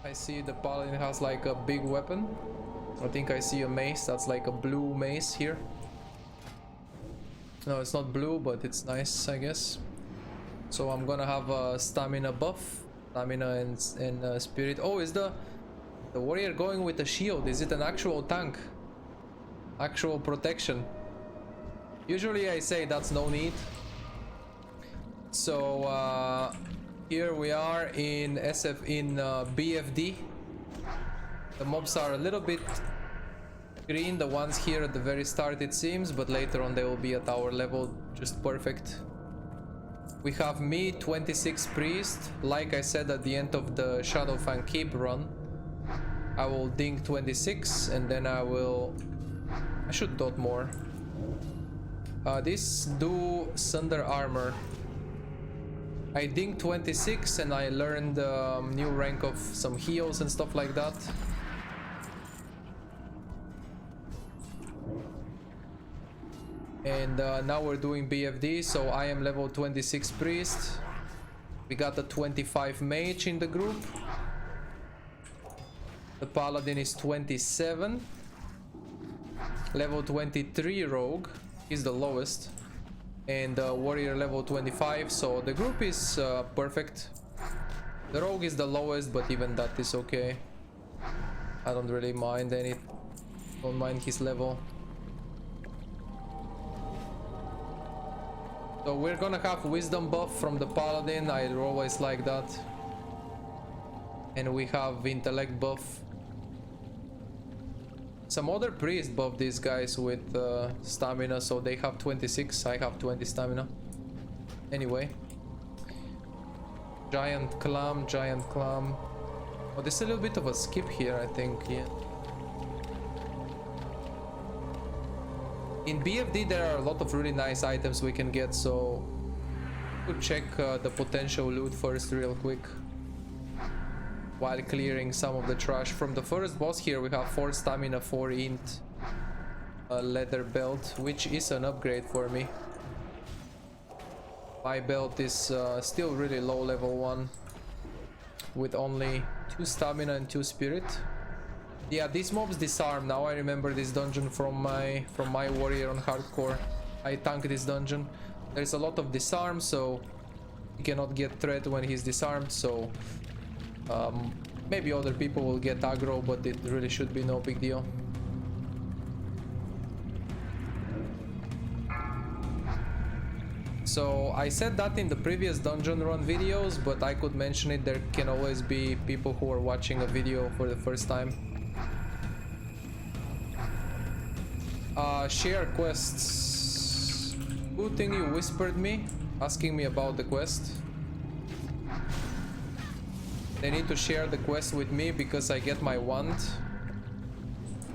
I see the paladin has like a big weapon. I think I see a mace. That's like a blue mace here. No, it's not blue, but it's nice, I guess. So I'm gonna have a stamina buff, stamina and spirit. Oh, is the warrior going with a shield? Is it an actual tank? Actual protection? Usually I say that's no need. So here we are in BFD. The mobs are a little bit green, the ones here at the very start it seems, but later on they will be at our level, just perfect. We have me, 26 priest. Like I said at the end of the Shadowfang Keep run, I will ding 26 and then I should dot more. This do Sunder armor. I ding 26 and I learned new rank of some heals and stuff like that. And now we're doing BFD, so I am level 26 priest. We got a 25 mage in the group. The paladin is 27. Level 23 rogue is the lowest. And warrior level 25, so the group is perfect. The rogue is the lowest, but even that is okay. I don't really mind don't mind his level. So we're gonna have wisdom buff from the paladin. I always like that. And we have intellect buff. Some other priest buff these guys with stamina, so they have 26, I have 20 stamina. Anyway. Giant clam. Oh, there's a little bit of a skip here, I think, yeah. In BFD there are a lot of really nice items we can get, so we'll check the potential loot first real quick while clearing some of the trash. From the first boss here we have 4 stamina, 4 int, a leather belt, which is an upgrade for me. My belt is still really low, level 1, with only 2 stamina and 2 spirit. Yeah, these mobs disarm. Now I remember this dungeon from my warrior on hardcore. I tanked this dungeon. There's a lot of disarm, so he cannot get threat when he's disarmed, so maybe other people will get aggro, but it really should be no big deal. So I said that in the previous dungeon run videos, but I could mention it. There can always be people who are watching a video for the first time. Share quests. Good thing you whispered me, asking me about the quest. They need to share the quest with me because I get my wand.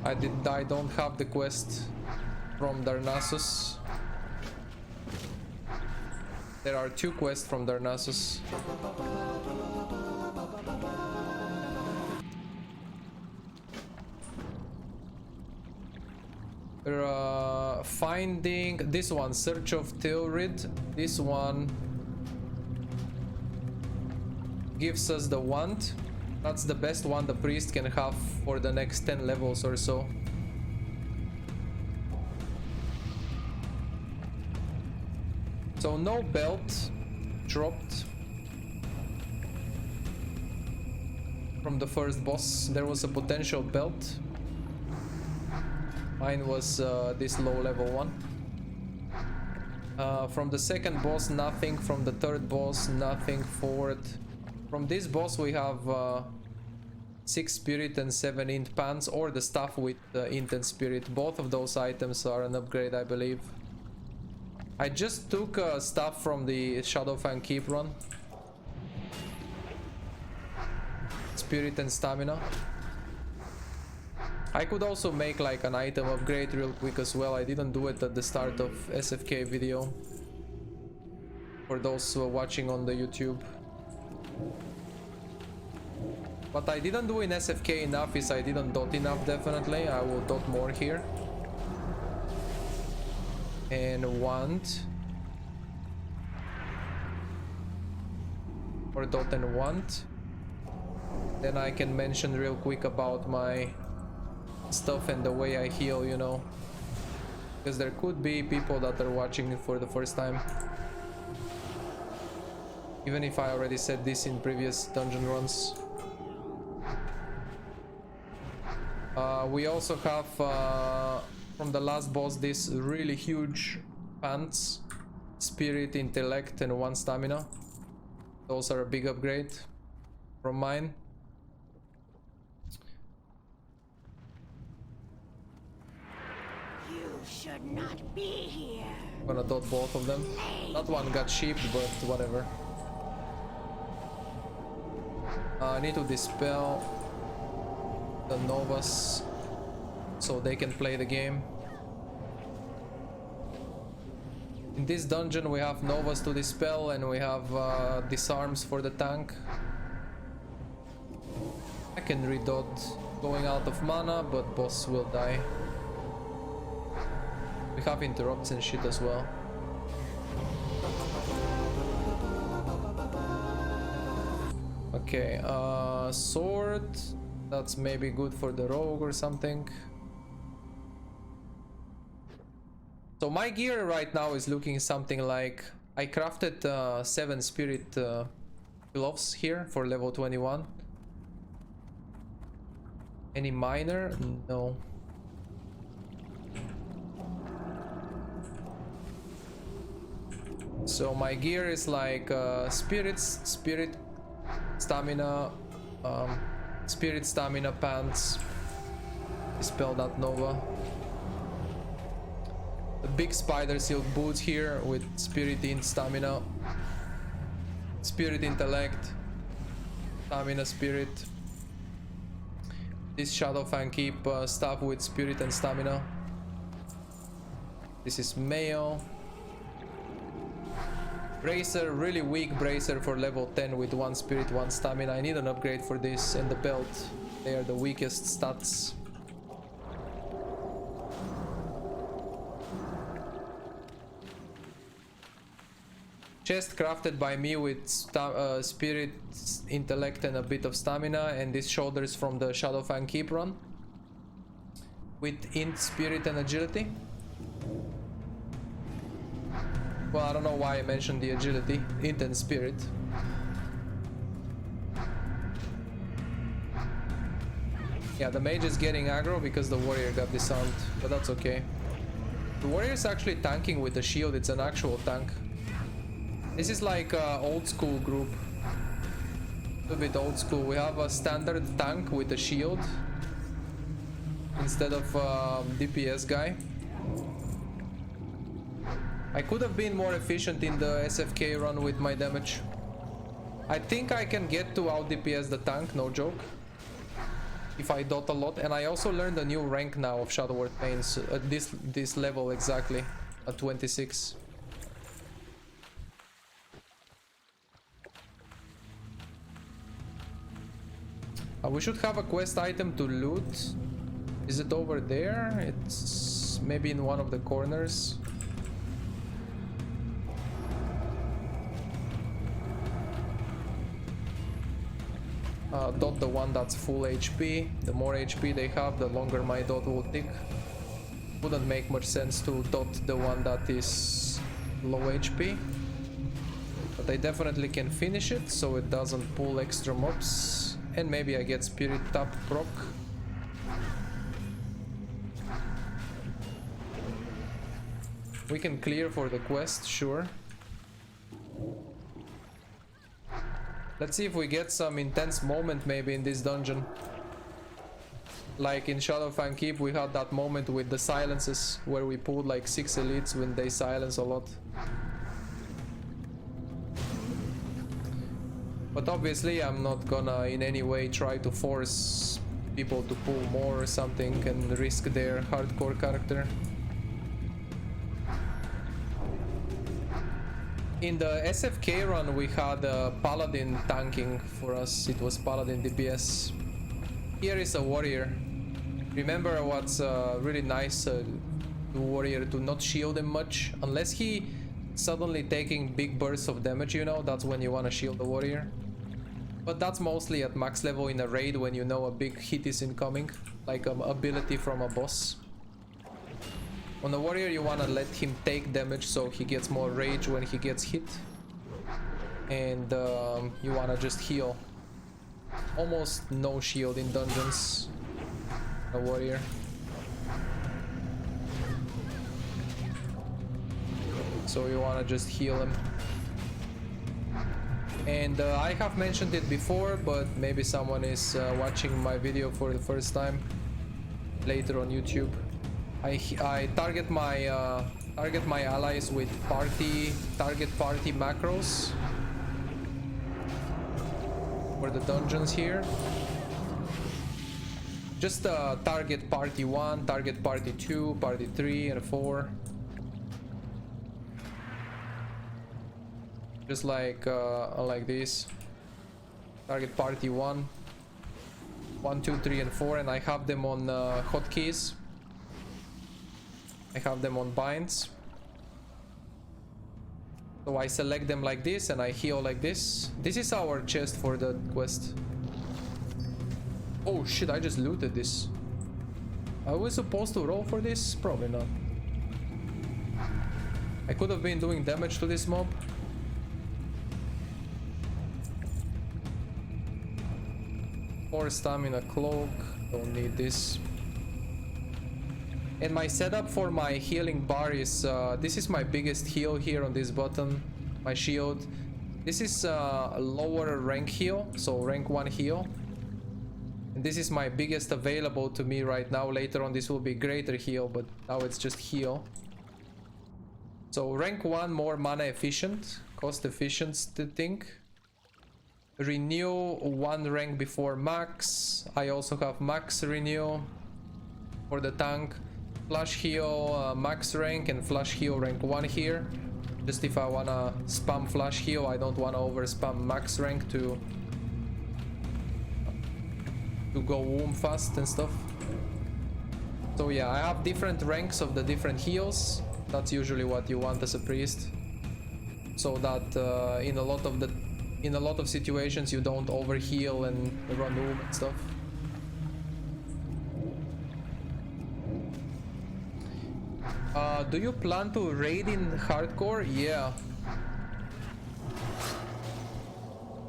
I don't have the quest from Darnassus. There are 2 quests from Darnassus. Finding this one, Search of Tilrid. This one gives us the wand. That's the best one the priest can have for the next 10 levels or so. So no belt dropped from the first boss. There was a potential belt. Mine was this low level one. From the second boss, nothing. From the third boss, nothing. Fourth. From this boss we have 6 spirit and 7 int pants, or the stuff with int and spirit. Both of those items are an upgrade, I believe. I just took stuff from the Shadowfang Keep run. Spirit and stamina. I could also make like an item upgrade real quick as well. I didn't do it at the start of SFK video. For those who are watching on the YouTube. What I didn't do in SFK enough is I didn't dot enough, definitely. I will dot more here. And wand. Or dot and wand. Then I can mention real quick about my stuff and the way I heal, you know. Because there could be people that are watching it for the first time. Even if I already said this in previous dungeon runs. We also have from the last boss this really huge pants, spirit, intellect, and 1 stamina. Those are a big upgrade from mine. You should not be here. I'm gonna dot both of them. That one got sheeped, but whatever. I need to dispel the Novas so they can play the game. In this dungeon we have Novas to dispel and we have disarms for the tank. I can redot going out of mana, but boss will die. We have interrupts and shit as well. Okay, sword. That's maybe good for the rogue or something. So my gear right now is looking something like... I crafted 7 spirit gloves here for level 21. Any minor? No. So my gear is like spirits, spirit, stamina, spirit, stamina, pants, dispel that Nova. The big spider silk boots here with spirit in stamina, spirit intellect, stamina spirit. This shadow fan keep stuff with spirit and stamina. This is mail. Bracer, really weak bracer for level 10 with 1 spirit, 1 stamina. I need an upgrade for this, and the belt. They are the weakest stats. Chest crafted by me with spirit, intellect, and a bit of stamina, and these shoulders from the Shadowfang Keep run with int, spirit, and agility. Well, I don't know why I mentioned the agility, int and spirit. Yeah, the mage is getting aggro because the warrior got disarmed, but that's okay. The warrior is actually tanking with the shield, it's an actual tank. This is like old school group. A bit old school. We have a standard tank with a shield instead of DPS guy. I could have been more efficient in the SFK run with my damage. I think I can get to out DPS the tank, no joke. If I dot a lot. And I also learned a new rank now of Shadow Word Pains at this level exactly, at 26. We should have a quest item to loot. Is it over there? It's maybe in one of the corners. Dot the one that's full HP. The more HP they have, the longer my dot will tick. Wouldn't make much sense to dot the one that is low HP. But I definitely can finish it so it doesn't pull extra mobs. And maybe I get spirit tap proc. We can clear for the quest, sure. Let's see if we get some intense moment maybe in this dungeon. Like in Shadowfang Keep we had that moment with the silences where we pulled like 6 elites when they silence a lot. But obviously I'm not gonna in any way try to force people to pull more or something and risk their hardcore character. In the SFK run we had a paladin tanking for us. It was paladin DPS. Here is a warrior. Remember what's really nice to warrior to not shield him much. Unless he suddenly taking big bursts of damage, you know, that's when you want to shield the warrior. But that's mostly at max level in a raid when you know a big hit is incoming, like an ability from a boss. On a warrior you wanna let him take damage so he gets more rage when he gets hit. And you wanna just heal. Almost no shield in dungeons. A warrior. So you wanna just heal him. And I have mentioned it before, but maybe someone is watching my video for the first time later on YouTube. I target my allies with target party macros for the dungeons here. Just target party 1, target party 2, party 3 and 4. Just like this. Target party 1, 1, 2, 3 and 4, and I have them on hotkeys. I have them on binds. So I select them like this and I heal like this. This is our chest for the quest. Oh shit, I just looted this. Are we supposed to roll for this? Probably not. I could have been doing damage to this mob. Or stamina cloak. Don't need this. And my setup for my healing bar is this is my biggest heal here on this button, my shield. This is a lower rank heal, so rank 1 heal. And this is my biggest available to me right now. Later on this will be greater heal, but now it's just heal. So rank 1 more mana efficient, cost efficient thing. Renew 1 rank before max. I also have max renew for the tank. Flash heal max rank and flash heal rank 1 here. Just if I wanna spam flash heal, I don't wanna over spam max rank to go womb fast and stuff. So yeah, I have different ranks of the different heals. That's usually what you want as a priest, so that in a lot of situations you don't overheal and run womb and stuff. Do you plan to raid in hardcore? Yeah.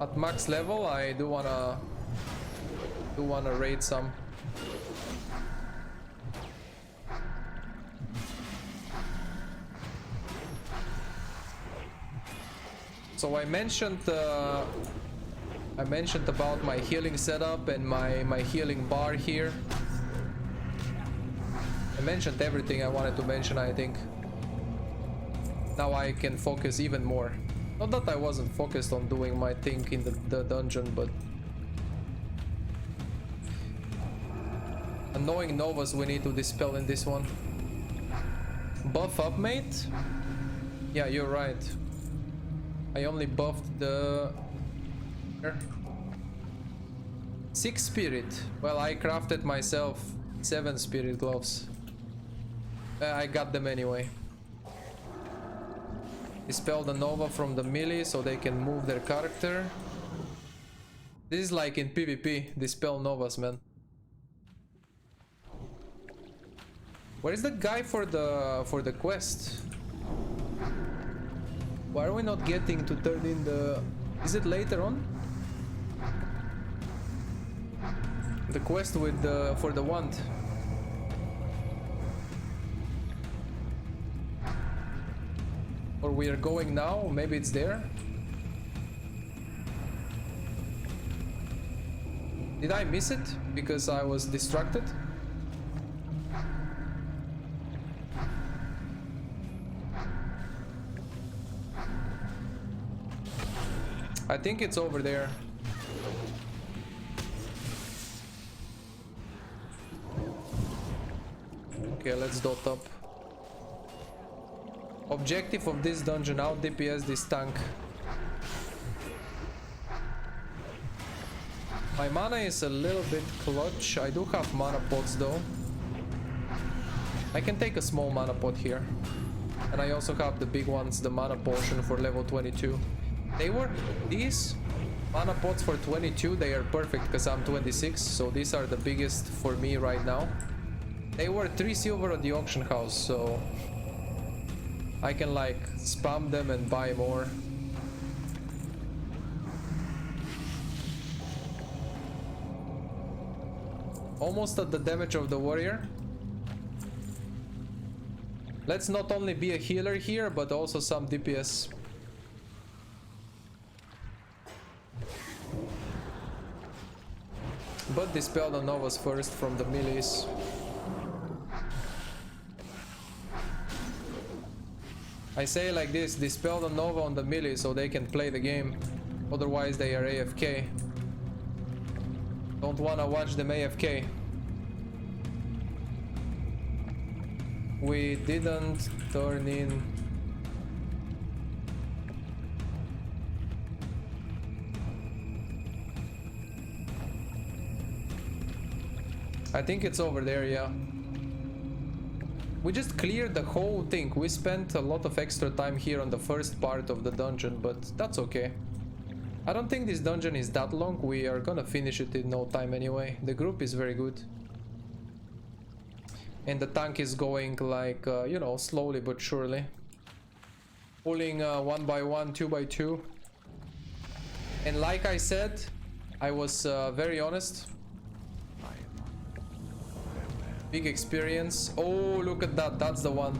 At max level, I do wanna raid some. So I mentioned about my healing setup and my healing bar here. I mentioned everything I wanted to mention, I think. Now I can focus even more. Not that I wasn't focused on doing my thing in the dungeon, but annoying novas we need to dispel in this one. Buff up, mate? Yeah, you're right. I only buffed the... 6 spirit. Well, I crafted myself 7 spirit gloves. I got them anyway. Dispel the Nova from the melee so they can move their character. This is like in PvP, dispel Novas, man. Where is the guy for the quest? Why are we not getting to turn in the... Is it later on? The quest with the... for the wand. Or we are going now? Maybe it's there? Did I miss it? Because I was distracted? I think it's over there. Okay, let's dot up. Objective of this dungeon: out DPS this tank. My mana is a little bit clutch. I do have mana pots though. I can take a small mana pot here. And I also have the big ones, the mana potion for level 22. They were these? Mana pots for 22, they are perfect because I'm 26, so these are the biggest for me right now. They were 3 silver at the auction house, so I can like spam them and buy more. Almost at the damage of the warrior. Let's not only be a healer here, but also some DPS. But dispel the novas first from the melees. I say like this, dispel the nova on the melee so they can play the game. Otherwise they are AFK. Don't wanna watch them AFK. We didn't turn in. I think it's over there, yeah. We just cleared the whole thing. We spent a lot of extra time here on the first part of the dungeon, but that's okay. I don't think this dungeon is that long. We are gonna finish it in no time anyway. The group is very good. And the tank is going like, you know, slowly but surely. Pulling 1 by 1, 2 by 2. And like I said, I was very honest. Big experience. Oh, look at that. That's the one.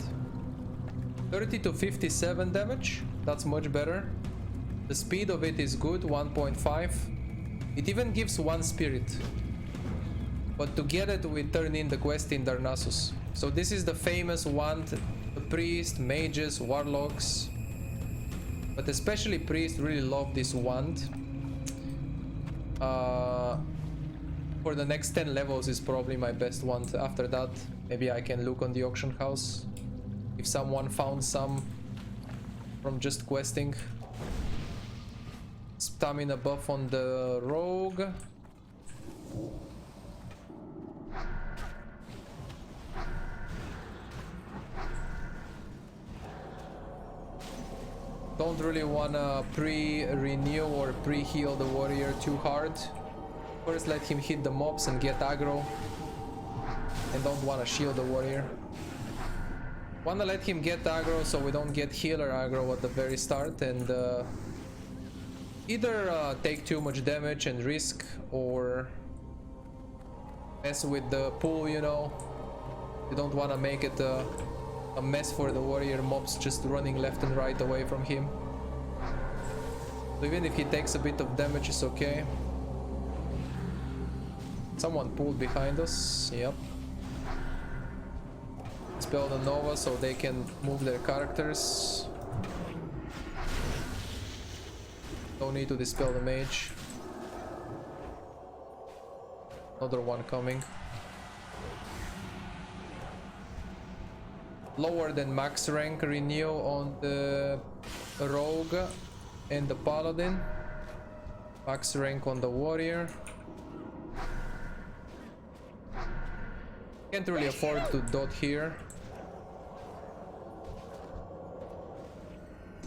30 to 57 damage. That's much better. The speed of it is good, 1.5. It even gives 1 spirit. But to get it, we turn in the quest in Darnassus. So this is the famous wand. The priest, mages, warlocks, but especially priests really love this wand. For the next 10 levels is probably my best wand. After that, maybe I can look on the auction house if someone found some from just questing. Stamina buff on the rogue. Don't really wanna pre-renew or pre-heal the warrior too hard. First let him hit the mobs and get aggro. And don't wanna shield the warrior. Wanna let him get aggro so we don't get healer aggro at the very start and either take too much damage and risk or mess with the pool, you know. You don't wanna make it a mess for the warrior, mobs just running left and right away from him. So even if he takes a bit of damage, it's okay. Someone pulled behind us, yep. Spell the Nova so they can move their characters. Don't need to dispel the mage. Another one coming. Lower than max rank renew on the rogue and the paladin. Max rank on the warrior. Can't really afford to dot here.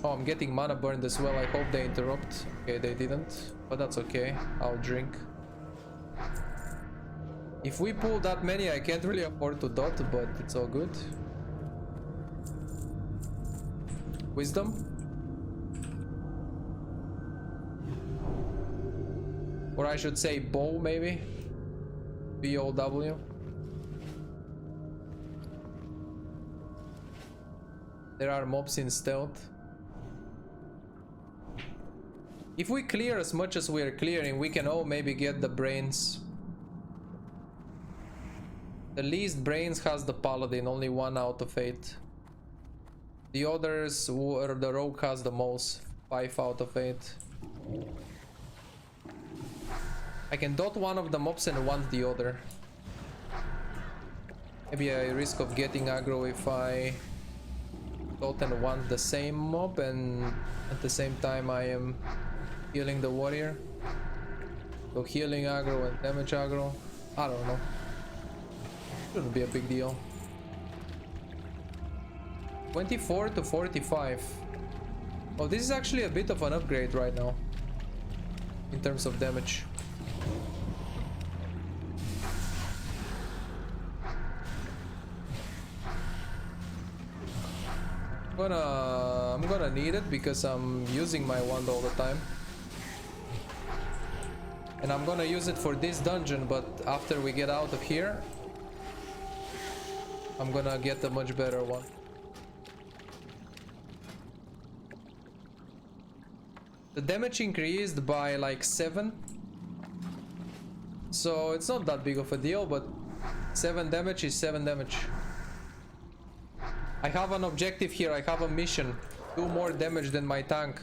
Oh, I'm getting mana burned as well. I hope they interrupt. Okay, they didn't, but that's okay. I'll drink. If we pull that many, I can't really afford to dot, but it's all good. Wisdom. Or I should say bow, maybe. B-O-W. There are mobs in stealth. If we clear as much as we are clearing, we can all maybe get the brains. The least brains has the paladin, only 1 out of 8. The others, or the rogue has the most, 5 out of 8. I can dot one of the mobs and want the other. Maybe I risk of getting aggro if I dot and want the same mob and at the same time I am healing the warrior. So healing aggro and damage aggro. I don't know. Shouldn't be a big deal. 24 to 45. Oh, this is actually a bit of an upgrade right now. in terms of damage. I'm gonna need it because I'm using my wand all the time. And I'm gonna use it for this dungeon, but after we get out of here, I'm gonna get a much better one. The damage increased by like 7. So it's not that big of a deal, but 7 damage is 7 damage. I have an objective here, I have a mission. Do more damage than my tank.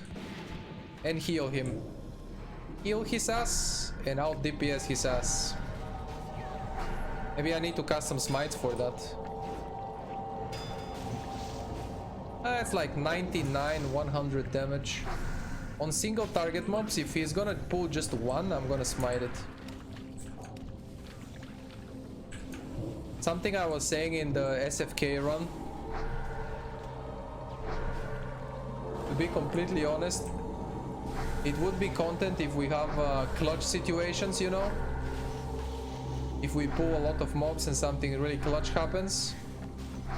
And heal him. Heal his ass and out DPS his ass. Maybe I need to cast some smites for that. It's like 99, 100 damage. On single target mobs, if he's gonna pull just one, I'm gonna smite it. Something I was saying in the SFK run. To be completely honest, it would be content if we have clutch situations, you know? If we pull a lot of mobs and something really clutch happens.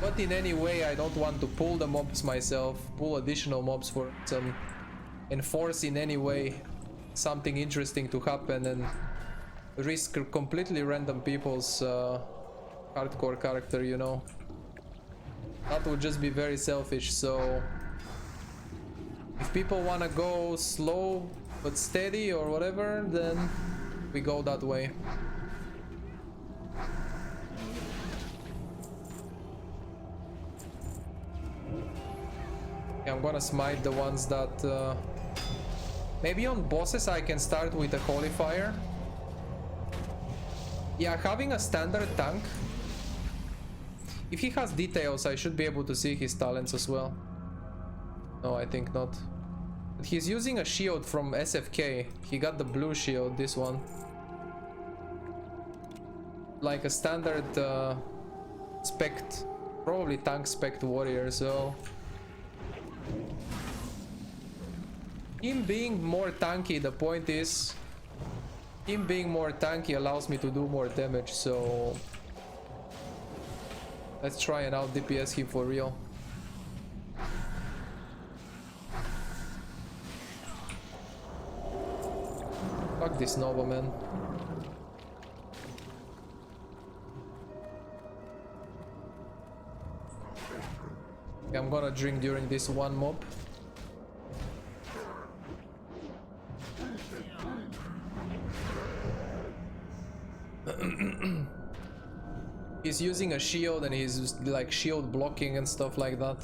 But in any way, I don't want to pull the mobs myself, pull additional mobs for some, and force in any way something interesting to happen and risk completely random people's hardcore character, you know? That would just be very selfish, so... If people wanna go slow but steady or whatever, then we go that way. Yeah, I'm gonna smite the ones that... Maybe on bosses I can start with a Holy Fire. Yeah, having a standard tank... If he has details, I should be able to see his talents as well. No, I think not. But he's using a shield from SFK. He got the blue shield, this one. Like a standard spect. Probably tank spect warrior, so... Him being more tanky, the point is... Him being more tanky allows me to do more damage, so... Let's try and out DPS him for real. Fuck this Nova, man. Yeah, I'm gonna drink during this one mob. He's using a shield and he's like shield blocking and stuff like that.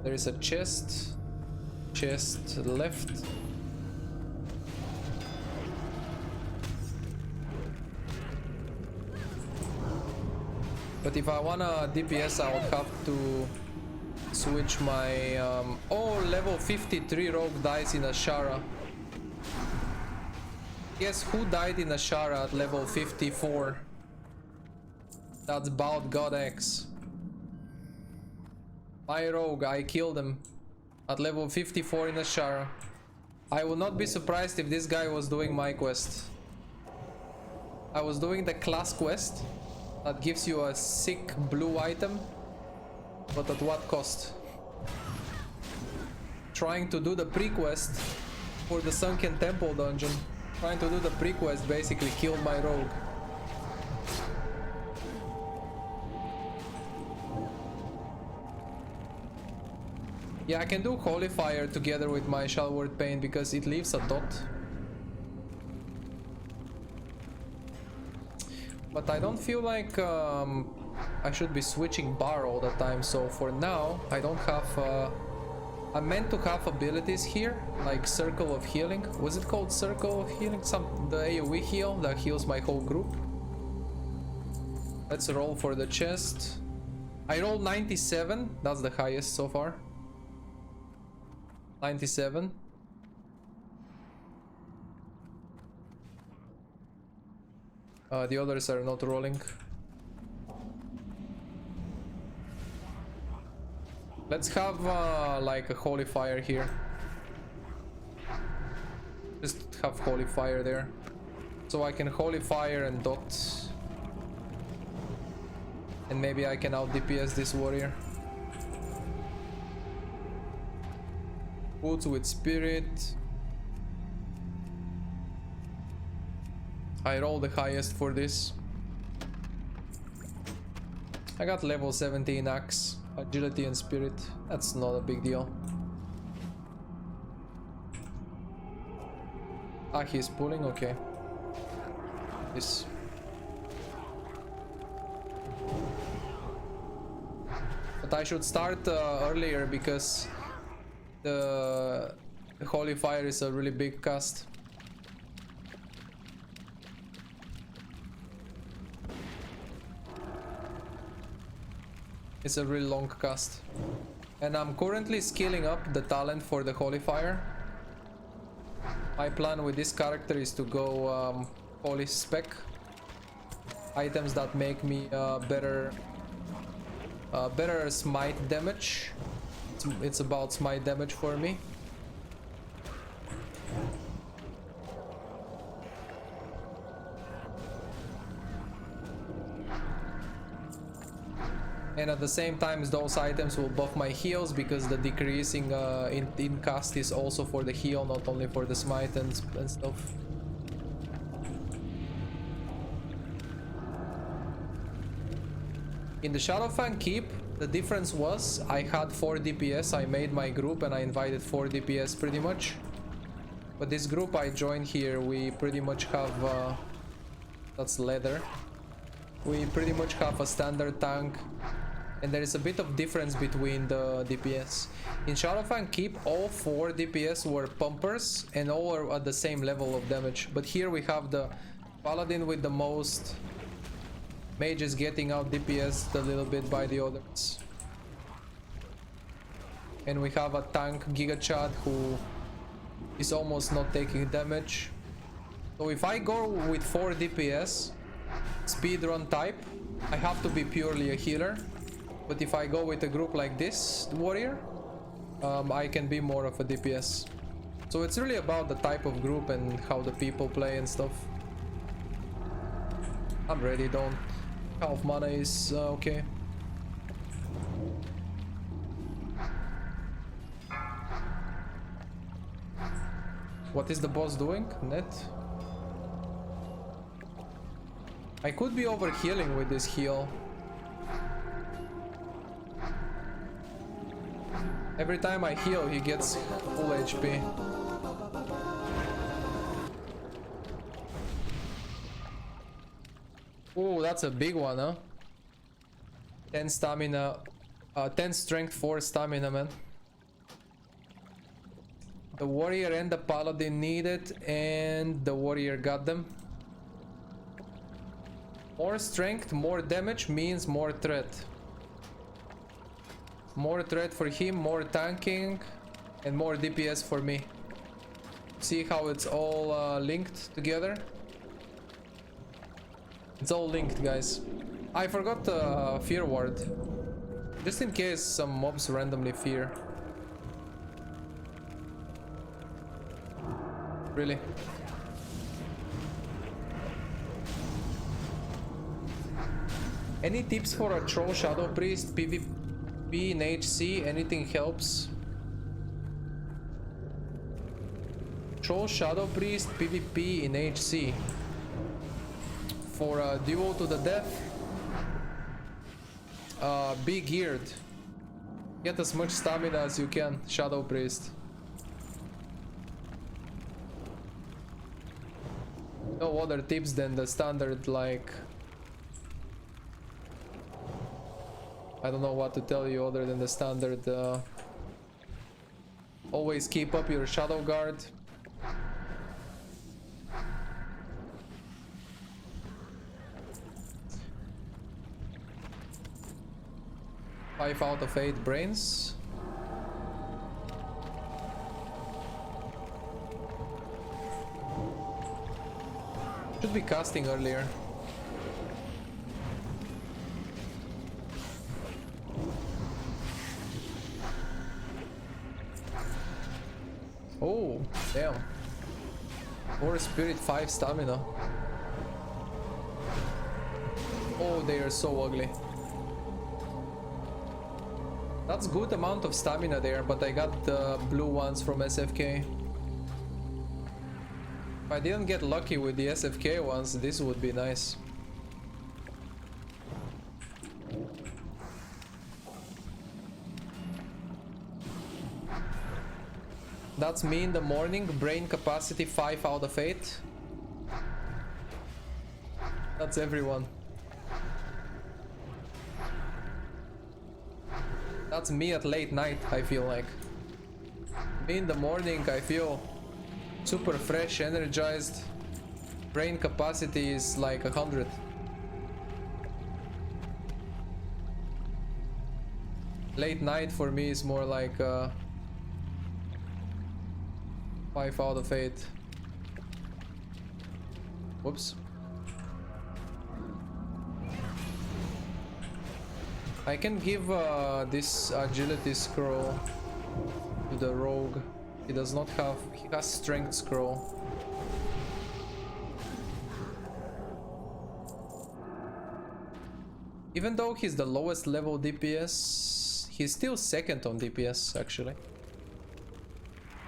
There is a chest. Chest left. But if I wanna DPS, I would have to switch my... Oh, level 53 rogue dies in Ashara. Guess who died in Ashara at level 54? That's Bald God X. My rogue, I killed him at level 54 in Ashara. I would not be surprised if this guy was doing my quest. I was doing the class quest that gives you a sick blue item, but at what cost? Trying to do the pre-quest for the Sunken Temple dungeon. Trying to do the pre-quest basically killed my rogue. Yeah, I can do Holy Fire together with my Shalward Pain because it leaves a dot. But I don't feel like I should be switching bar all the time, so for now I don't have... I meant to have abilities here, like Circle of Healing. Was it called Circle of Healing? The AoE heal that heals my whole group. Let's roll for the chest. I rolled 97, that's the highest so far. 97. The others are not rolling. Let's have like a holy fire here. Just have holy fire there. So I can holy fire and dot. And maybe I can out DPS this warrior. Boots with spirit. I roll the highest for this. I got level 17 axe, agility and spirit. That's not a big deal. Ah, he's pulling, okay. This. But I should start earlier because the holy fire is a really big cast. It's a really long cast. And I'm currently scaling up the talent for the holy fire. My plan with this character is to go holy spec. Items that make me better smite damage. It's about smite damage for me. And at the same time, those items will buff my heals because the decreasing in cast is also for the heal, not only for the smite and stuff. In the Shadowfang Keep, the difference was I had 4 DPS, I made my group and I invited 4 DPS pretty much. But this group I joined here, we pretty much have... that's leather. We pretty much have a standard tank. And there is a bit of difference between the DPS. In Shadowfang Keep, all 4 DPS were pumpers and all are at the same level of damage. But here we have the paladin with the most, mages getting out DPS a little bit by the others. And we have a tank, Giga Chad, who is almost not taking damage. So if I go with 4 DPS, speedrun type, I have to be purely a healer. But if I go with a group like this warrior, I can be more of a DPS. So it's really about the type of group and how the people play and stuff. I'm ready, don't. Half mana is okay. What is the boss doing? Net? I could be over healing with this heal. Every time I heal, he gets full HP. Ooh, that's a big one, huh? 10 stamina, 10 strength, 4 stamina, man. The warrior and the paladin need it, and the warrior got them. More strength, more damage means more threat. More threat for him, more tanking, and more DPS for me. See how it's all linked together? It's all linked, guys. I forgot fear ward. Just in case some mobs randomly fear. Really? Any tips for a troll shadow priest PvP in HC? Anything helps? Troll shadow priest PvP in HC. For a duel to the death, be geared. Get as much stamina as you can, shadow priest. No other tips than the standard, like, I don't know what to tell you other than the standard. Always keep up your shadow guard. Five out of 8 brains. Should be casting earlier. Damn. 4 spirit, 5 stamina. Oh, they are so ugly. That's good amount of stamina there, but I got the blue ones from SFK. If I didn't get lucky with the SFK ones, this would be nice. That's me in the morning, brain capacity 5 out of 8. That's everyone. That's me at late night, I feel like. Me in the morning, I feel super fresh, energized. Brain capacity is like 100. Late night for me is more like 5 out of 8. Whoops. I can give this agility scroll to the rogue. He does not have... he has strength scroll. Even though he's the lowest level DPS, he's still second on DPS actually.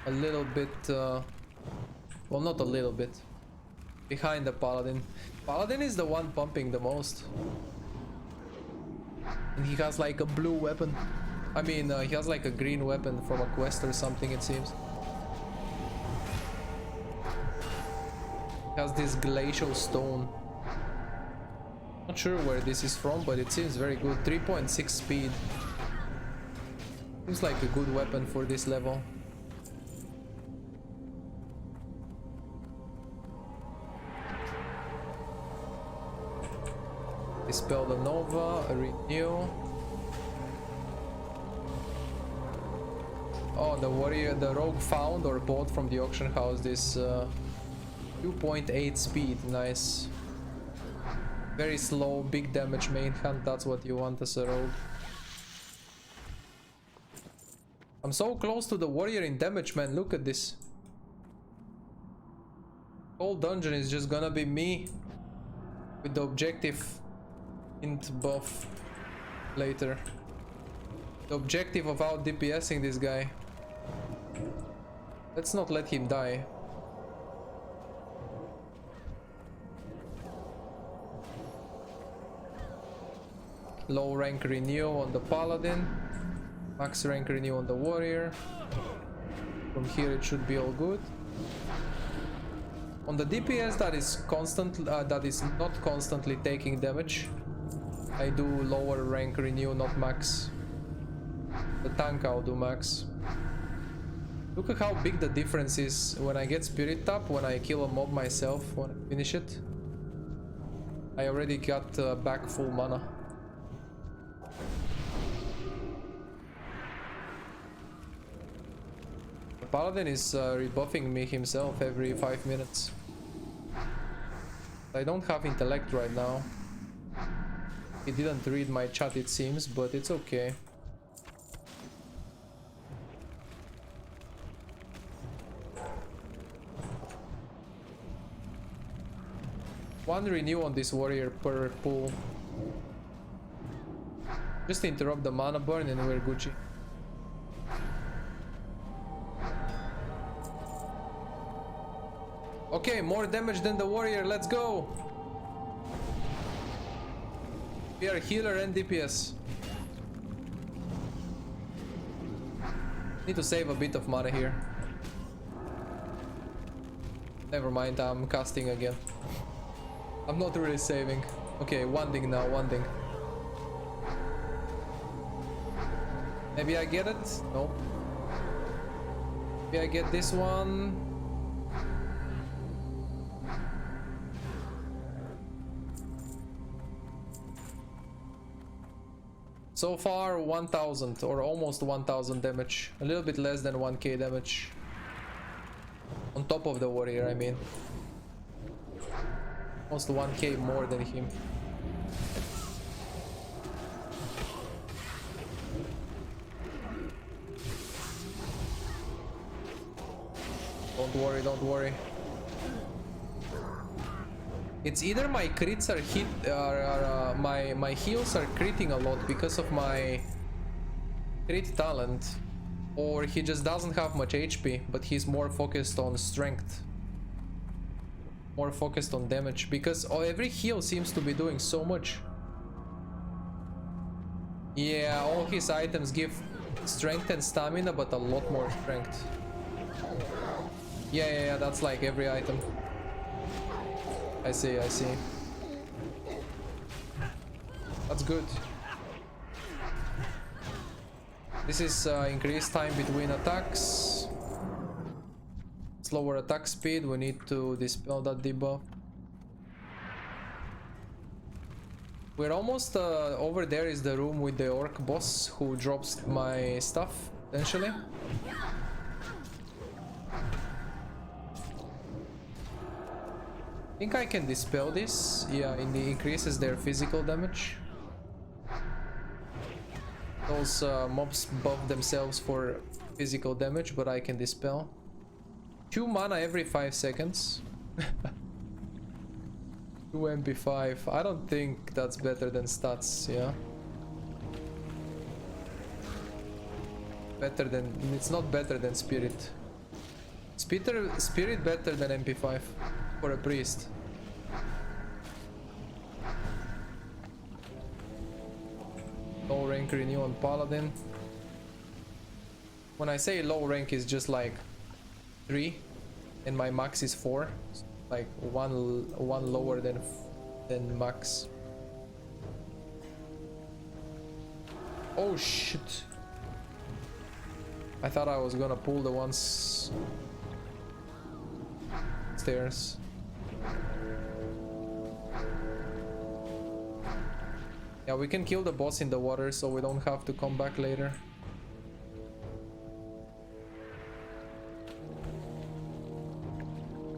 A little bit... well, not a little bit. Behind the Paladin. Paladin is the one pumping the most. And he has like a blue weapon. I mean, he has like a green weapon from a quest or something, it seems. He has this glacial stone. Not sure where this is from, but it seems very good. 3.6 speed. Seems like a good weapon for this level. Dispel the Nova, renew. Oh, the warrior, the rogue found or bought from the auction house this 2.8 speed, nice. Very slow, big damage main hunt, that's what you want as a rogue. I'm so close to the warrior in damage, man, look at this. Whole dungeon is just gonna be me with the objective int buff later. The objective of out DPSing this guy. Let's not let him die. Low rank renew on the Paladin. Max rank renew on the warrior. From here it should be all good. On the DPS that is constant, that is not constantly taking damage, I do lower rank renew, not max. The tank I'll do max. Look at how big the difference is when I get spirit tap, when I kill a mob myself, when I finish it. I already got back full mana. The Paladin is rebuffing me himself every 5 minutes. I don't have intellect right now. He didn't read my chat, it seems, but it's okay. One renew on this warrior per pull. Just interrupt the mana burn and we're Gucci. Okay, more damage than the warrior, let's go! We are healer and DPS. Need to save a bit of mana here. Never mind, I'm casting again. I'm not really saving. Okay, one ding now, one ding. Maybe I get it? No. Maybe I get this one. So far 1000 or almost 1000 damage. A little bit less than 1k damage. On top of the warrior, I mean. Almost 1k more than him. Don't worry, don't worry. It's either my crits are hit, or my heals are critting a lot because of my crit talent, or he just doesn't have much HP, but he's more focused on strength, more focused on damage, because every heal seems to be doing so much. Yeah, all his items give strength and stamina, but a lot more strength. Yeah, that's like every item. I see. That's good. This is increased time between attacks. Slower attack speed, we need to dispel that debuff. We're almost over there is the room with the orc boss who drops my stuff, potentially. I think I can dispel this. Yeah, it increases their physical damage. Those mobs buff themselves for physical damage, but I can dispel. 2 mana every 5 seconds. 2 MP5. I don't think that's better than stats, yeah. Better than... It's not better than Spirit. Spirit better than MP5 for a priest. Low rank renew on Paladin. When I say low rank, is just like 3 and my max is 4. Like one lower than max. Oh shit. I thought I was gonna pull the ones stairs. Yeah, we can kill the boss in the water so we don't have to come back later.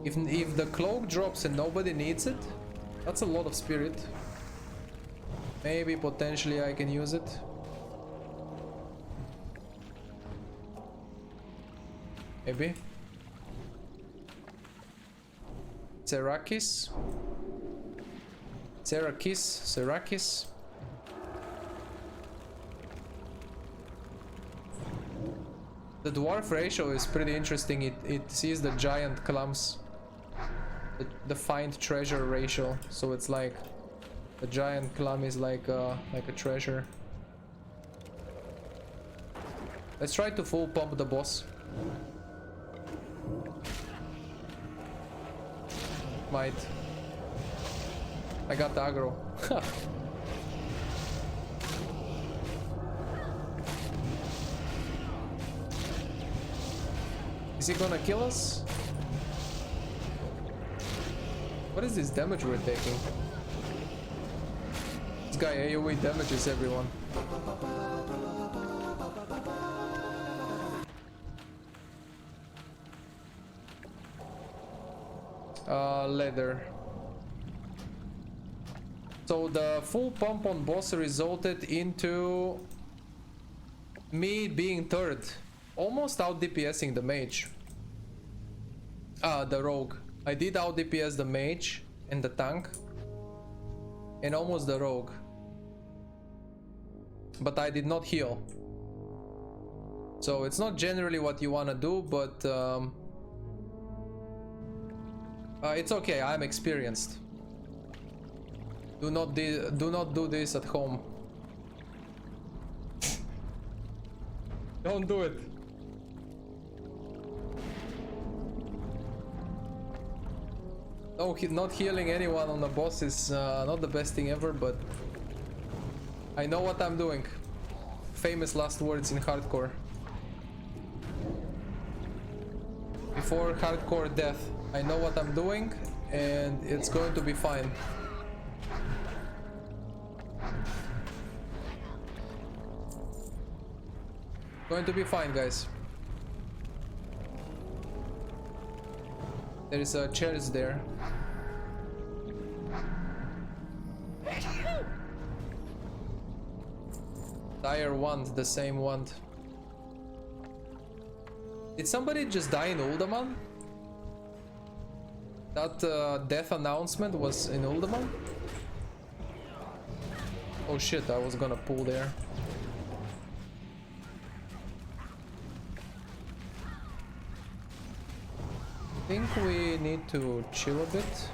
If the cloak drops and nobody needs it, that's a lot of spirit. Maybe potentially I can use it. Maybe. Serakis. The dwarf ratio is pretty interesting. It sees the giant clumps. The find treasure ratio, so it's like the giant clump is like a treasure. Let's try to full pump the boss. Might. I got the aggro. Is he gonna kill us? What is this damage we're taking? This guy AoE damages everyone. Leather. So the full pump on boss resulted into me being third. Almost out DPSing the mage. The rogue. I did out DPS the mage and the tank. And almost the rogue. But I did not heal. So it's not generally what you wanna do, but it's okay, I'm experienced. Do not do this at home. Don't do it. No, not healing anyone on the boss is not the best thing ever, but I know what I'm doing. Famous last words in hardcore. Before hardcore death, I know what I'm doing, and it's going to be fine. Going to be fine, guys. There is chairs there. Dire wand, the same wand. Did somebody just die in Uldaman? That death announcement was in Uldaman? Oh shit, I was gonna pull there. I think we need to chill a bit.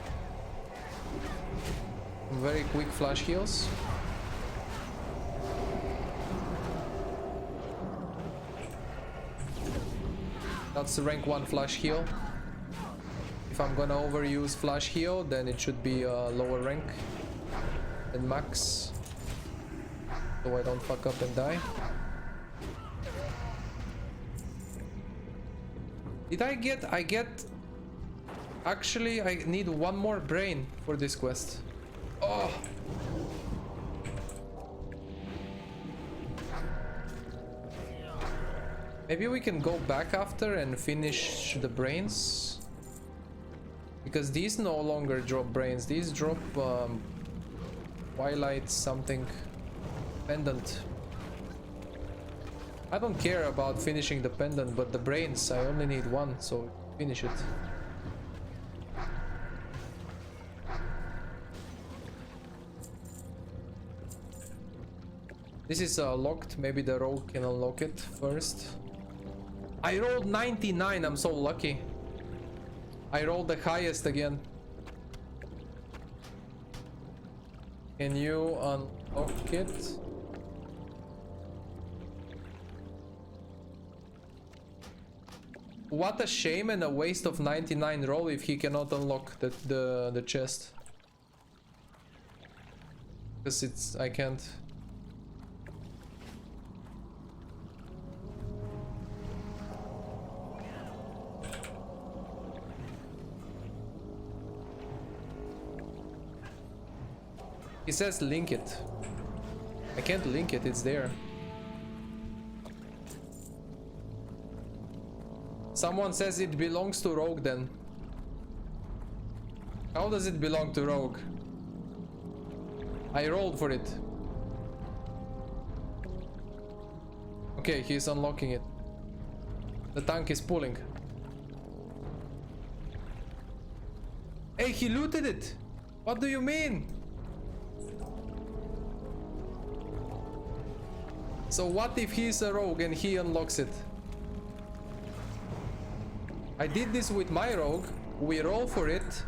Very quick flash heals. That's the rank 1 flash heal. If I'm gonna overuse flash heal, then it should be a lower rank than max, so I don't fuck up and die. Did I get... Actually, I need one more brain for this quest. Oh! Maybe we can go back after and finish the brains. Because these no longer drop brains. These drop Twilight something pendant. I don't care about finishing the pendant, but the brains, I only need one, so finish it. This is locked. Maybe the rogue can unlock it first. I rolled 99. I'm so lucky. I rolled the highest again. Can you unlock it? What a shame and a waste of 99 roll if he cannot unlock the chest. Because I can't. He says link it. I can't link it, it's there. Someone says it belongs to Rogue then. How does it belong to Rogue? I rolled for it. Okay, he's unlocking it. The tank is pulling. Hey, he looted it! What do you mean? So what if he's a rogue and he unlocks it? I did this with my rogue. We roll for it,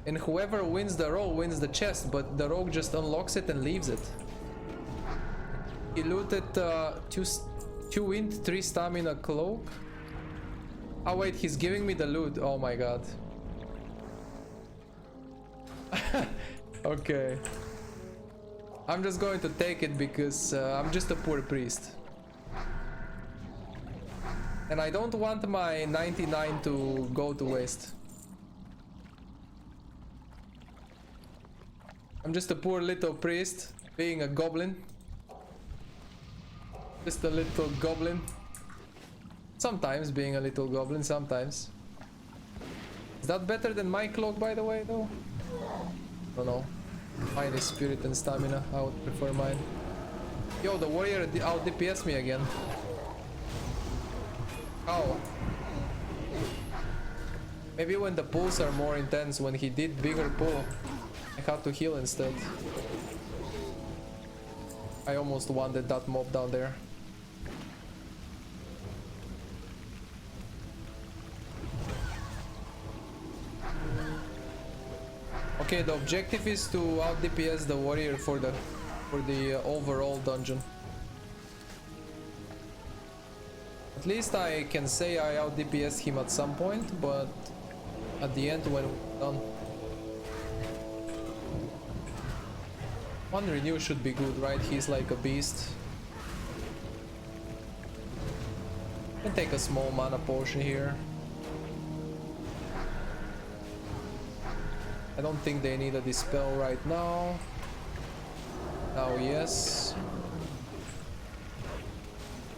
and whoever wins the roll wins the chest, but the rogue just unlocks it and leaves it. He looted 2 int, 3 stamina cloak. Oh wait, he's giving me the loot. Oh my god. Okay. I'm just going to take it because I'm just a poor priest. And I don't want my 99 to go to waste. I'm just a poor little priest, being a goblin. Just a little goblin. Sometimes being a little goblin, sometimes. Is that better than my cloak, by the way, though? I don't know. Mine is spirit and stamina. I would prefer mine. Yo, the warrior out DPS me again. How? Maybe when the pulls are more intense. When he did bigger pull, I had to heal instead. I almost wanted that mob down there. Okay, the objective is to out DPS the warrior for the overall dungeon. At least I can say I out DPS him at some point, but at the end when we're done. 1 renew should be good, right? He's like a beast. Can take a small mana potion here. I don't think they need a dispel right now. Now, yes.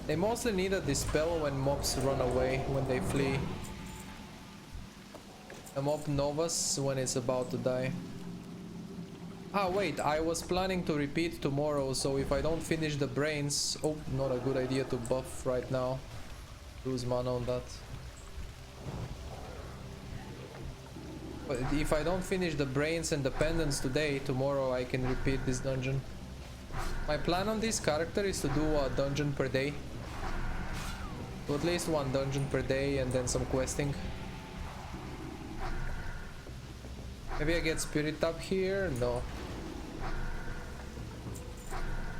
They mostly need a dispel when mobs run away, when they flee. A mob novas when it's about to die. Ah, wait, I was planning to repeat tomorrow, so if I don't finish the brains... Oh, not a good idea to buff right now. Lose mana on that. But if I don't finish the brains and the pendants today, tomorrow I can repeat this dungeon. My plan on this character is to do a dungeon per day. So at least one dungeon per day and then some questing. Maybe I get spirit up here? No.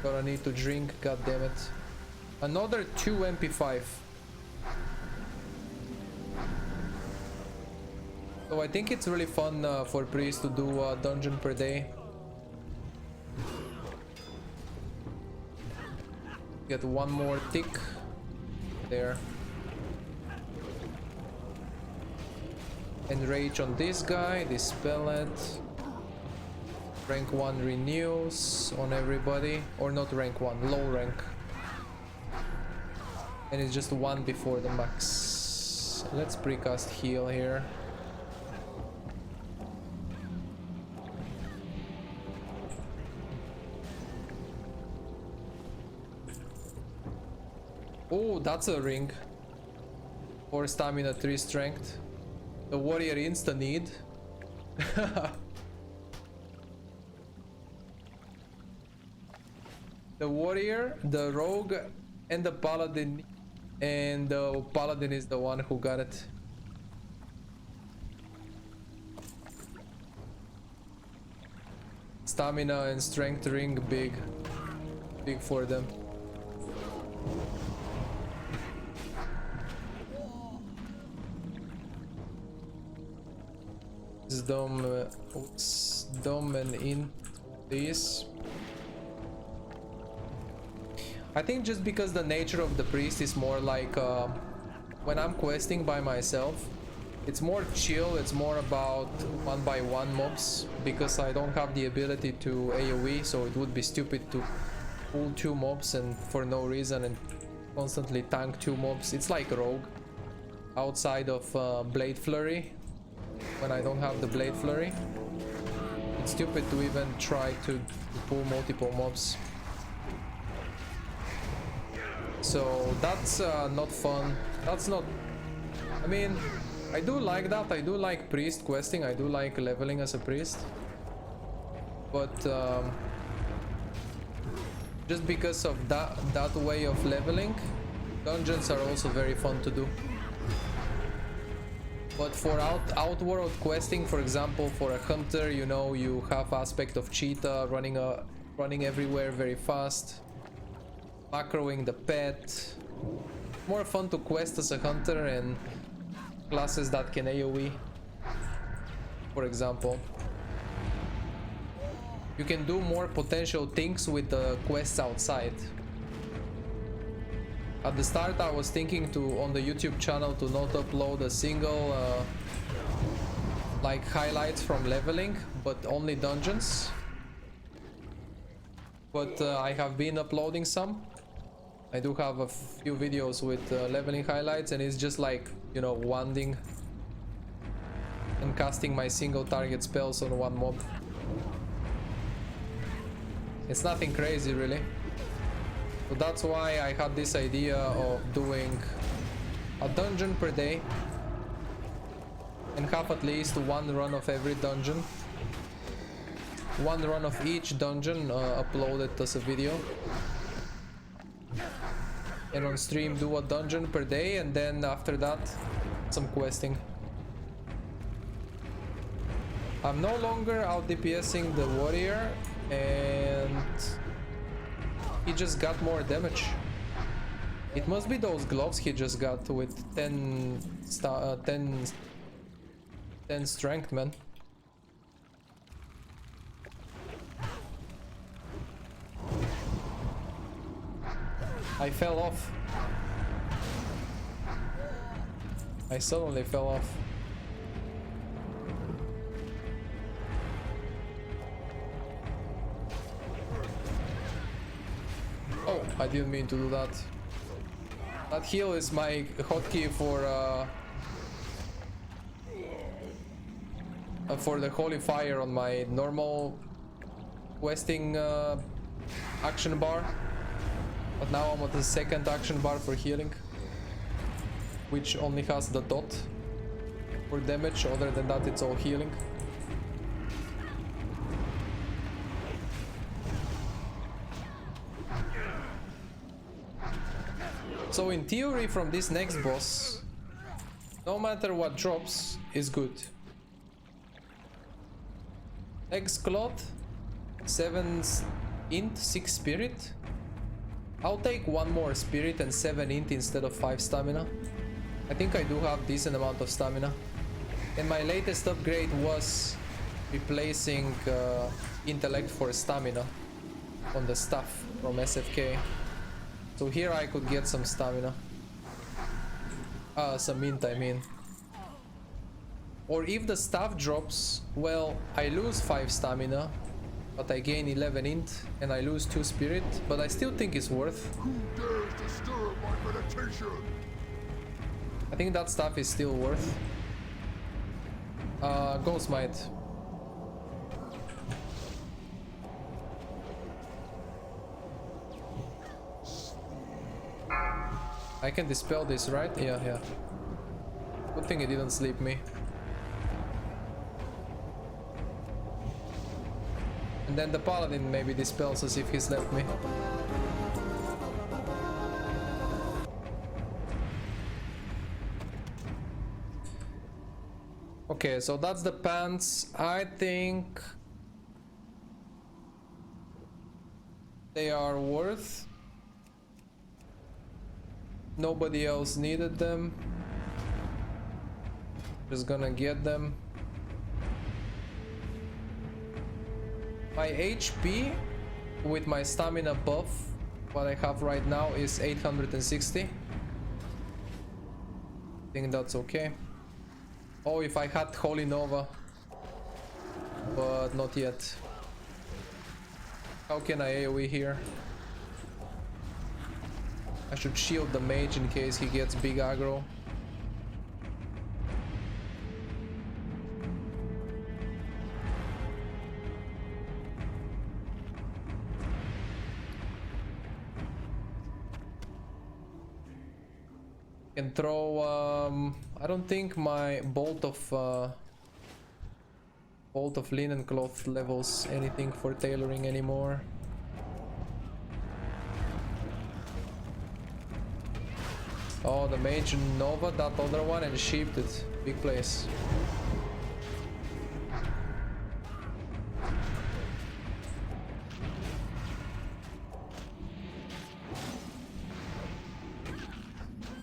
Gonna need to drink, god damn it. Another 2 MP5. So I think it's really fun for priests to do a dungeon per day. Get one more tick. There. Enrage on this guy, dispel it. Rank 1 renews on everybody. Or not rank 1, low rank. And it's just 1 before the max. Let's precast heal here. Oh, that's a ring. 4 stamina, 3 strength. The warrior insta need. The warrior, the rogue, and the paladin. And the paladin is the one who got it. Stamina and strength ring, big for them. Dome and in this. I think just because the nature of the priest is more like when I'm questing by myself, it's more chill, it's more about 1-by-1 mobs, because I don't have the ability to AoE, so it would be stupid to pull 2 mobs and for no reason and constantly tank 2 mobs. It's like rogue outside of blade flurry. When I don't have the blade flurry, it's stupid to even try to pull multiple mobs. So that's not fun. That's not... I mean, I do like that. I do like priest questing. I do like leveling as a priest. But just because of that way of leveling, dungeons are also very fun to do. But for outworld questing, for example, for a hunter, you know, you have aspect of cheetah, running everywhere very fast, macroing the pet. More fun to quest as a hunter and classes that can AoE, for example. You can do more potential things with the quests outside. At the start I was thinking to, on the YouTube channel, to not upload a single like highlights from leveling, but only dungeons. But I have been uploading some. I do have a few videos with leveling highlights, and it's just like, you know, wanding and casting my single target spells on one mob. It's nothing crazy really. So that's why I had this idea of doing a dungeon per day and have at least one run of every dungeon. One run of each dungeon uploaded as a video. And on stream do a dungeon per day, and then after that some questing. I'm no longer out DPSing the warrior, and he just got more damage. It must be those gloves he just got with 10 strength, man. I fell off. I suddenly fell off. Oh, I didn't mean to do that. That heal is my hotkey for the holy fire on my normal questing action bar. But now I'm at the second action bar for healing, which only has the dot. for damage. Other than that, it's all healing. So in theory, from this next boss, no matter what drops, is good. Eggs cloth, 7 int, 6 spirit. I'll take 1 more spirit and 7 int instead of 5 stamina. I think I do have decent amount of stamina. And my latest upgrade was replacing intellect for stamina on the staff from SFK. So here I could get some stamina. Some int, I mean. Or if the staff drops, well, I lose 5 stamina, but I gain 11 int, and I lose 2 spirit, but I still think it's worth. Who dares disturb my meditation? I think that stuff is still worth. Ghost Might. I can dispel this, right? Yeah, yeah. Good thing it didn't sleep me. And then the paladin maybe dispels us if he's left me. Okay, so that's the pants. I think they are worth. Nobody else needed them. Just gonna get them. My HP with my stamina buff, what I have right now, is 860. I think that's okay. Oh, if I had Holy Nova, but not yet. How can I AoE here? I should shield the mage in case he gets big aggro. Can throw I don't think my bolt of linen cloth levels anything for tailoring anymore. Oh, the mage Nova, that other one, and sheeped it. Big place.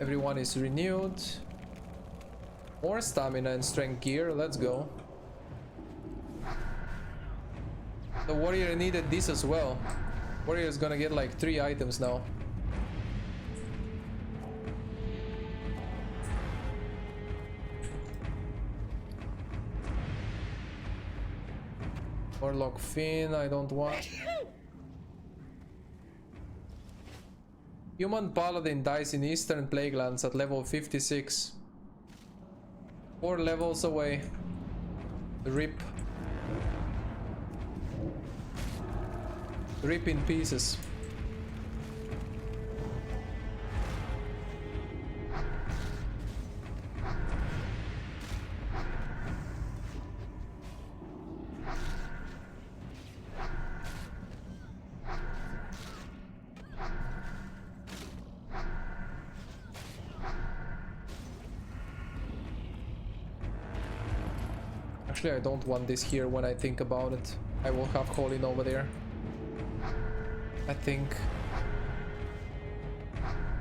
Everyone is renewed. More stamina and strength gear, let's go. The warrior needed this as well. Warrior is gonna get like 3 items now. Warlock Finn, I don't want. Human Paladin dies in Eastern Plaguelands at level 56. 4 levels away. RIP. RIP in pieces. Actually, I don't want this here when I think about it. I will have Colin over there. I think.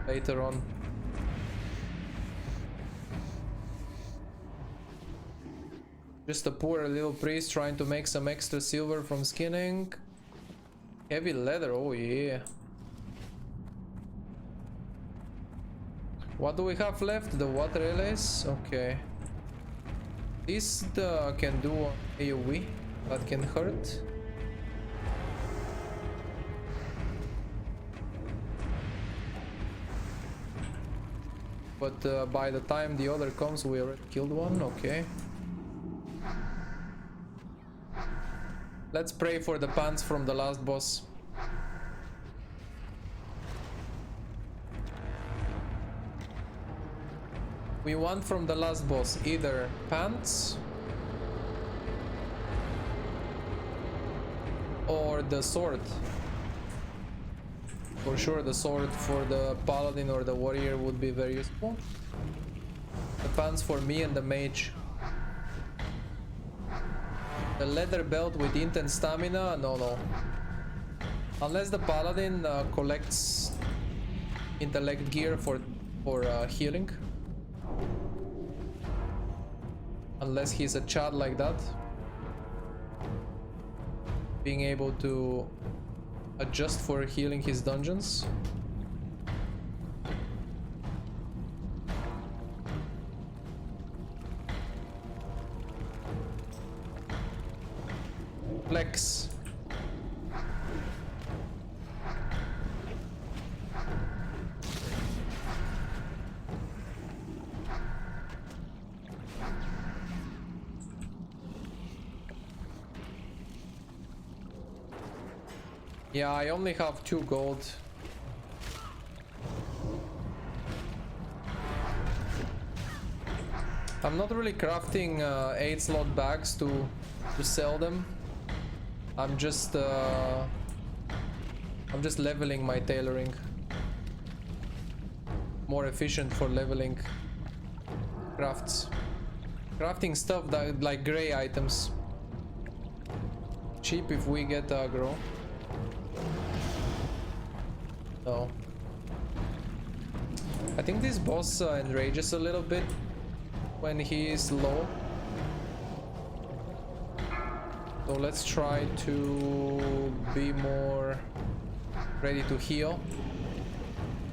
Later on. Just a poor little priest trying to make some extra silver from skinning. Heavy leather, oh yeah. What do we have left? The water relays? Okay. This can do AoE, that can hurt. But by the time the other comes, we already killed one, okay. Let's pray for the pants from the last boss. We want from the last boss either pants or the sword. For sure the sword for the paladin or the warrior would be very useful. The pants for me and the mage. The leather belt with intense stamina? No. Unless the paladin collects intellect gear for healing. Unless he's a chad like that. Being able to adjust for healing his dungeons. Flex. Yeah, I only have 2 gold. I'm not really crafting 8 slot bags to sell them. I'm just leveling my tailoring. More efficient for leveling crafts. Crafting stuff that like gray items. Cheap if we get aggro. No. I think this boss enrages a little bit when he is low. So let's try to be more ready to heal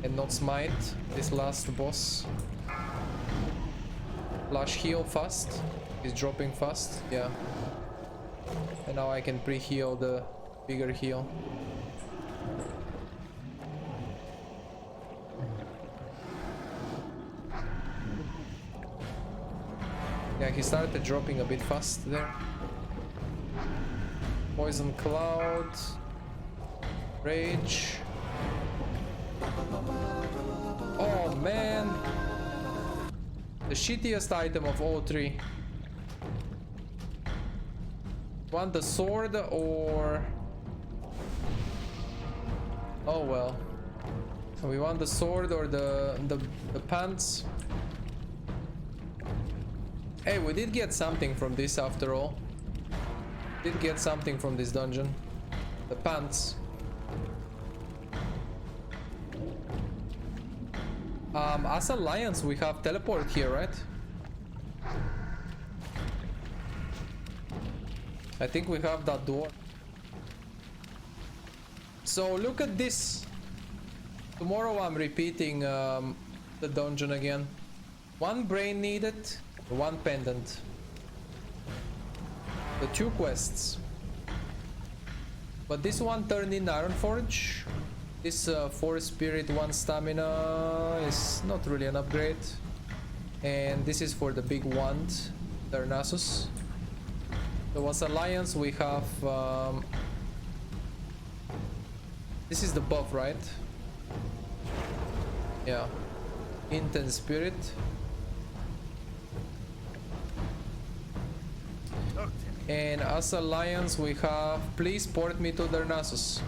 and not smite this last boss. Flash heal fast. He's dropping fast. Yeah. And now I can pre-heal the bigger heal. Yeah, he started dropping a bit fast there. Poison Cloud. Rage. Oh man! The shittiest item of all 3. Want the sword or... Oh well. So we want the sword or the pants. Hey, we did get something from this after all. Did get something from this dungeon. The pants. As Alliance we have teleport here, right? I think we have that door. So look at this. Tomorrow I'm repeating the dungeon again. 1 brain needed, 1 pendant. The 2 quests. But this one turned in Iron Forge. This 4 spirit, 1 stamina is not really an upgrade. And this is for the big wand, Darnassus. So as Alliance we have... this is the buff, right? Yeah. Intense Spirit. And as Alliance we have... Please port me to Darnassus.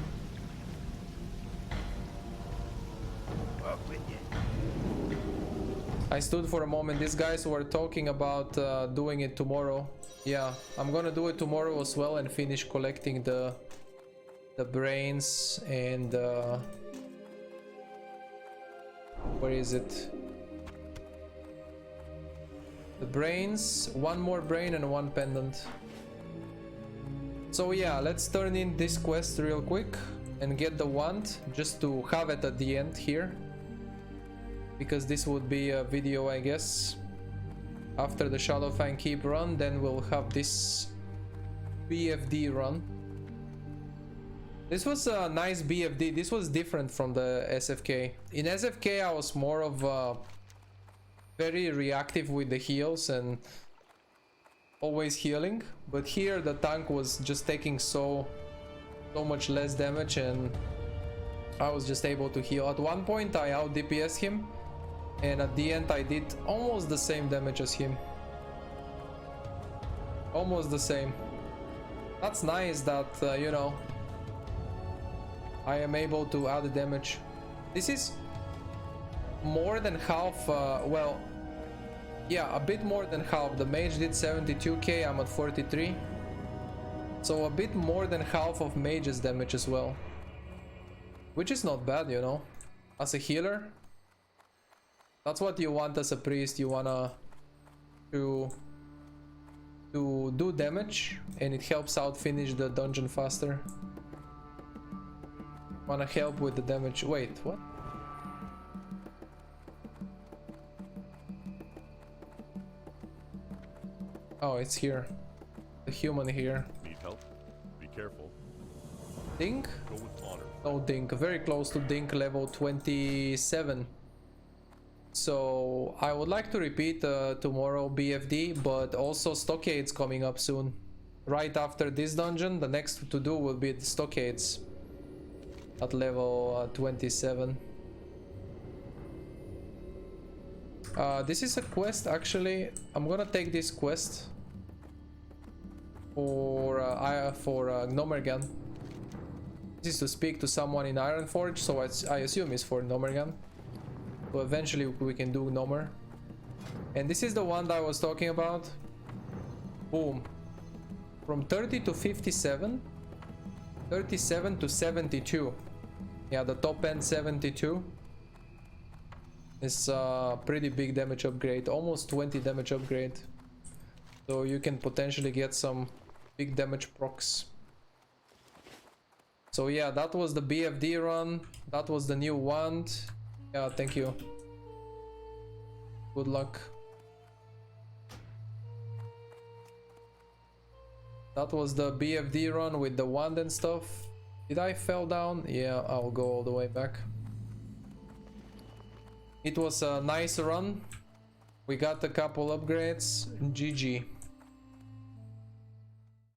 I stood for a moment. These guys were talking about doing it tomorrow. Yeah, I'm gonna do it tomorrow as well and finish collecting the brains and where is it? The brains, 1 more brain and 1 pendant. So yeah, let's turn in this quest real quick and get the wand just to have it at the end here. Because this would be a video, I guess. After the Shadowfang Keep run, then we'll have this BFD run. This was a nice BFD. This was different from the SFK. In SFK, I was more of very reactive with the heals and always healing. But here, the tank was just taking so much less damage, and I was just able to heal. At one point, I out DPS him. And at the end I did almost the same damage as him. Almost the same. That's nice that, you know, I am able to add damage. This is more than half, well, yeah, a bit more than half. The mage did 72k, I'm at 43. So a bit more than half of mage's damage as well. Which is not bad, you know. As a healer, that's what you want as a priest. You wanna to do damage, and it helps out finish the dungeon faster. Wanna help with the damage. Wait, what? Oh, it's here. The human here. Need help? Be careful. Dink? Go with honor. No Dink. Very close to Dink level 27. So I would like to repeat tomorrow BFD, but also Stockades coming up soon. Right after this dungeon, the next to do will be the Stockades at level 27. This is a quest, actually. I'm gonna take this quest for Gnomergan. This is to speak to someone in Ironforge, so I assume it's for Gnomergan. So eventually we can do Gnomer. And this is the one that I was talking about. Boom. From 30 to 57. 37 to 72. Yeah, the top end 72. It's a pretty big damage upgrade. Almost 20 damage upgrade. So you can potentially get some big damage procs. So yeah, that was the BFD run. That was the new wand. Yeah, thank you. Good luck. That was the BFD run with the wand and stuff. Did I fell down? Yeah, I'll go all the way back. It was a nice run. We got a couple upgrades. GG.